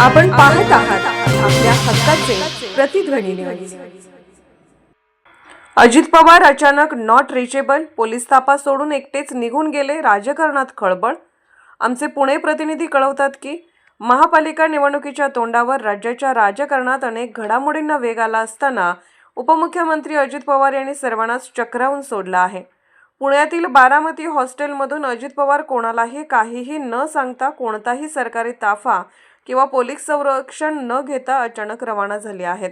आपण पाहत आहात आपल्या हक्काचे प्रतिध्वनी न्यूज। अजित पवार अचानक नॉट रिचेबल, पोलीस ताफा सोडून एकटेच निघून गेले, राजकारणात खळबळ। आमचे पुणे प्रतिनिधी कळवतात की महापालिका निवडणुकीच्या तोंडावर राज्याच्या राजकारणात अनेक घडामोडींना वेग आला असताना उपमुख्यमंत्री अजित पवार यांनी सर्वांनाच चक्रावून सोडलं आहे। पुण्यातील बारामती हॉस्टेलमधून अजित पवार कोणालाही काहीही न सांगता, कोणताही सरकारी ताफा किंवा पोलीस संरक्षण न घेता अचानक रवाना झाले आहेत।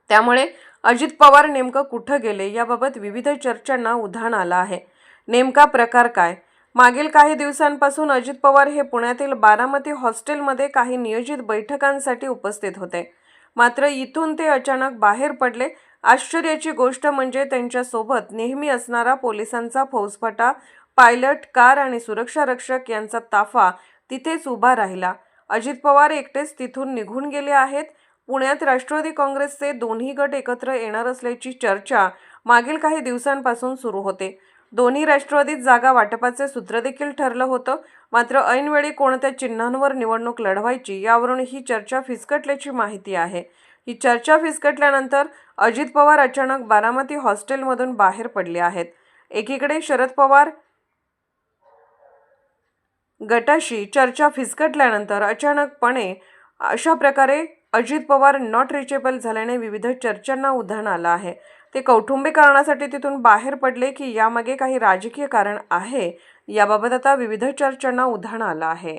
त्यामुळे अजित पवार नेमकं कुठं गेले याबाबत विविध चर्चांना उधाण आलं आहे। नेमका प्रकार काय? मागील काही दिवसांपासून अजित पवार हे पुण्यातील बारामती हॉस्टेलमध्ये काही नियोजित बैठकांसाठी उपस्थित होते, मात्र इथून ते अचानक बाहेर पडले। आश्चर्याची गोष्ट म्हणजे त्यांच्यासोबत नेहमी असणारा पोलिसांचा फौजफाटा, पायलट, कार आणि सुरक्षा रक्षक यांचा ताफा तिथेच उभा राहिला। अजित पवार एकटेच तिथून निघून गेले आहेत। पुण्यात राष्ट्रवादी काँग्रेसचे दोन्ही गट एकत्र येणार असल्याची चर्चा मागील काही दिवसांपासून सुरू होते। दोन्ही राष्ट्रवादीत जागा वाटपाचे सूत्र देखील ठरलं होतं, मात्र ऐनवेळी कोणत्या चिन्हांवर निवडणूक लढवायची यावरून ही चर्चा फिसकटल्याची माहिती आहे। ही चर्चा फिसकटल्यानंतर अजित पवार अचानक बारामती हॉस्टेलमधून बाहेर पडले आहेत। एकीकडे शरद पवार गटाशी चर्चा फिसकटल्यानंतर अचानकपणे अशा प्रकारे अजित पवार नॉट रिचेबल झाल्याने विविध चर्चांना उधाण आलं आहे। ते कौटुंबिक कारणासाठी तिथून बाहेर पडले की यामागे काही राजकीय कारण आहे, याबाबत आता विविध चर्चांना उधाण आलं आहे।